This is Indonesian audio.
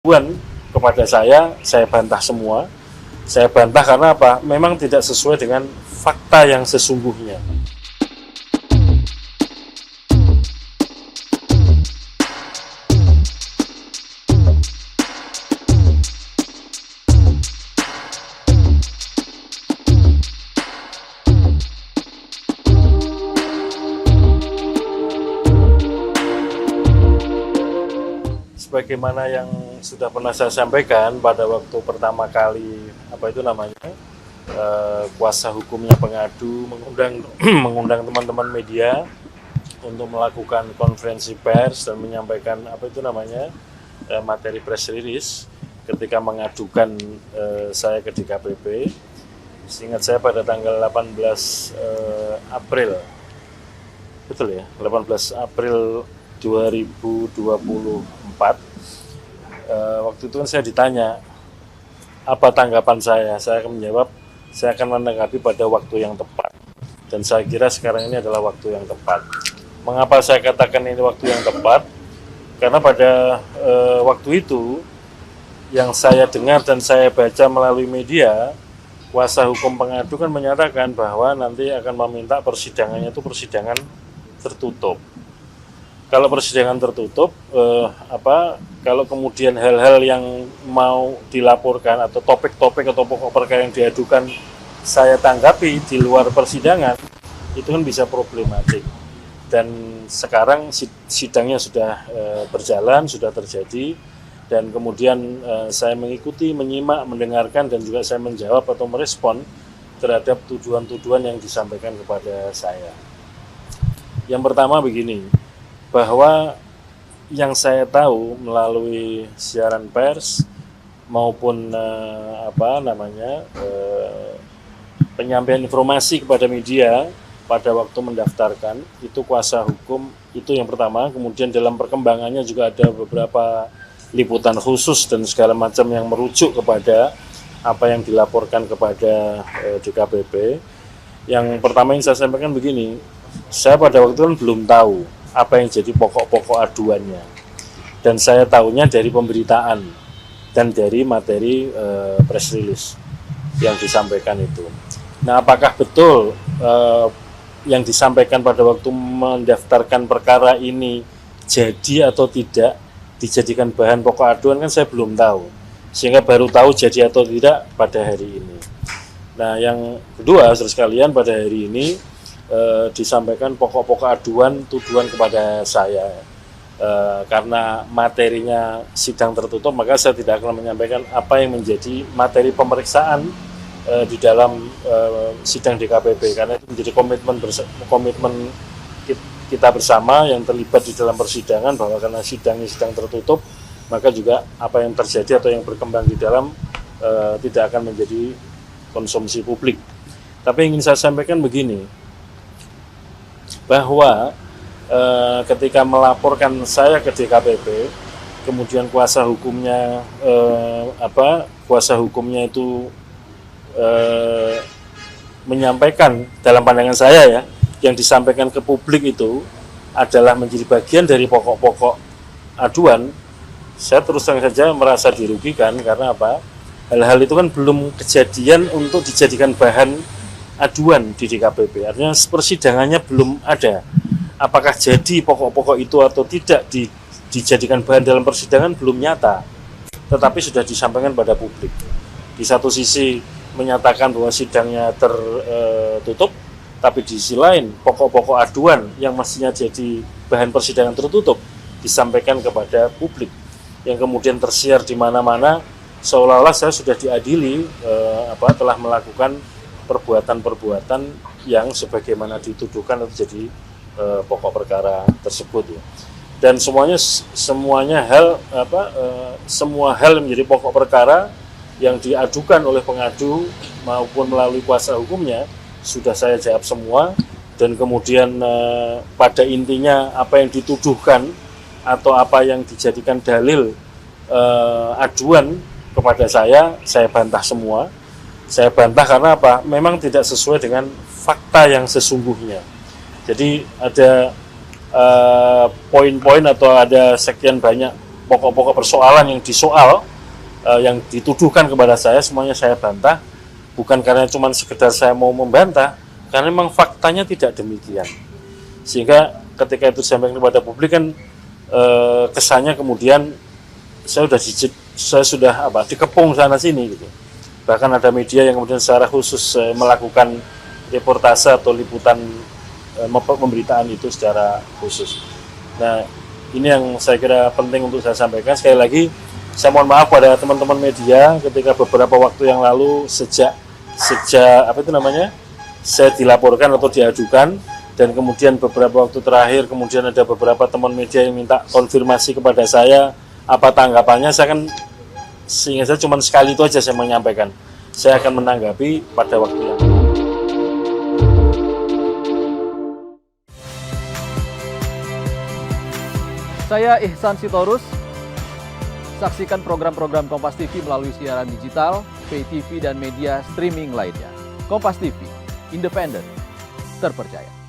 aduan kepada saya bantah semua. Saya bantah karena apa? Memang tidak sesuai dengan fakta yang sesungguhnya. Sebagaimana yang sudah pernah saya sampaikan pada waktu pertama kali kuasa hukumnya pengadu mengundang teman-teman media untuk melakukan konferensi pers dan menyampaikan materi press release ketika mengadukan saya ke DKPP. Seingat saya pada tanggal 18 April, betul ya, 18 April 2024. Waktu itu kan saya ditanya apa tanggapan saya akan menjawab saya akan menanggapi pada waktu yang tepat, dan saya kira sekarang ini adalah waktu yang tepat. Mengapa saya katakan ini waktu yang tepat? Karena pada waktu itu yang saya dengar dan saya baca melalui media, kuasa hukum pengadu kan menyatakan bahwa nanti akan meminta persidangannya itu persidangan tertutup. Kalau persidangan tertutup, kalau kemudian hal-hal yang mau dilaporkan atau topik-topik atau pokok perkara yang diadukan saya tanggapi di luar persidangan, itu kan bisa problematik. Dan sekarang sidangnya sudah berjalan, sudah terjadi, dan kemudian saya mengikuti, menyimak, mendengarkan, dan juga saya menjawab atau merespon terhadap tuduhan-tuduhan yang disampaikan kepada saya. Yang pertama begini, bahwa yang saya tahu melalui siaran pers maupun penyampaian informasi kepada media pada waktu mendaftarkan, itu kuasa hukum, itu yang pertama. Kemudian dalam perkembangannya juga ada beberapa liputan khusus dan segala macam yang merujuk kepada apa yang dilaporkan kepada DKPP. Yang pertama yang saya sampaikan begini, saya pada waktu itu belum tahu apa yang jadi pokok-pokok aduannya, dan saya tahunya dari pemberitaan dan dari materi press release yang disampaikan itu. Nah, apakah betul yang disampaikan pada waktu mendaftarkan perkara ini jadi atau tidak dijadikan bahan pokok aduan, kan saya belum tahu, sehingga baru tahu jadi atau tidak pada hari ini. Nah, yang kedua, saudara sekalian, pada hari ini disampaikan pokok-pokok aduan tuduhan kepada saya. Karena materinya sidang tertutup, maka saya tidak akan menyampaikan apa yang menjadi materi pemeriksaan di dalam sidang DKPP, karena itu menjadi komitmen kita bersama yang terlibat di dalam persidangan, bahwa karena sidang tertutup, maka juga apa yang terjadi atau yang berkembang di dalam tidak akan menjadi konsumsi publik. Tapi ingin saya sampaikan begini, bahwa ketika melaporkan saya ke DKPP, kemudian kuasa hukumnya itu menyampaikan, dalam pandangan saya ya, yang disampaikan ke publik itu adalah menjadi bagian dari pokok-pokok aduan, saya terus terang saja merasa dirugikan. Karena apa? Hal-hal itu kan belum kejadian untuk dijadikan bahan aduan di DKPP, artinya persidangannya belum ada. Apakah jadi pokok-pokok itu atau tidak dijadikan bahan dalam persidangan belum nyata, tetapi sudah disampaikan pada publik. Di satu sisi menyatakan bahwa sidangnya tertutup, tapi di sisi lain pokok-pokok aduan yang mestinya jadi bahan persidangan tertutup disampaikan kepada publik, yang kemudian tersiar di mana-mana, seolah-olah saya sudah diadili telah melakukan perbuatan-perbuatan yang sebagaimana dituduhkan atau jadi pokok perkara tersebut ya. Dan semua hal yang menjadi pokok perkara yang diadukan oleh pengadu maupun melalui kuasa hukumnya sudah saya jawab semua, dan kemudian pada intinya apa yang dituduhkan atau apa yang dijadikan dalil aduan kepada saya bantah semua. Saya bantah karena apa? Memang tidak sesuai dengan fakta yang sesungguhnya. Jadi ada poin-poin atau ada sekian banyak pokok-pokok persoalan yang disoal, yang dituduhkan kepada saya, semuanya saya bantah. Bukan karena cuma sekedar saya mau membantah, karena memang faktanya tidak demikian. Sehingga ketika itu disampaikan kepada publik kan kesannya kemudian saya sudah dikepung sana sini gitu. Bahkan ada media yang kemudian secara khusus melakukan reportase atau liputan pemberitaan itu secara khusus. Nah, ini yang saya kira penting untuk saya sampaikan. Sekali lagi, saya mohon maaf pada teman-teman media ketika beberapa waktu yang lalu sejak saya dilaporkan atau diajukan, dan kemudian beberapa waktu terakhir kemudian ada beberapa teman media yang minta konfirmasi kepada saya apa tanggapannya. Saya kan sehingga saya cuma sekali itu aja saya menyampaikan. Saya akan menanggapi pada waktu yang Saya Ihsan Sitorus. Saksikan program-program Kompas TV melalui siaran digital, pay TV, dan media streaming lainnya. Kompas TV, independen, terpercaya.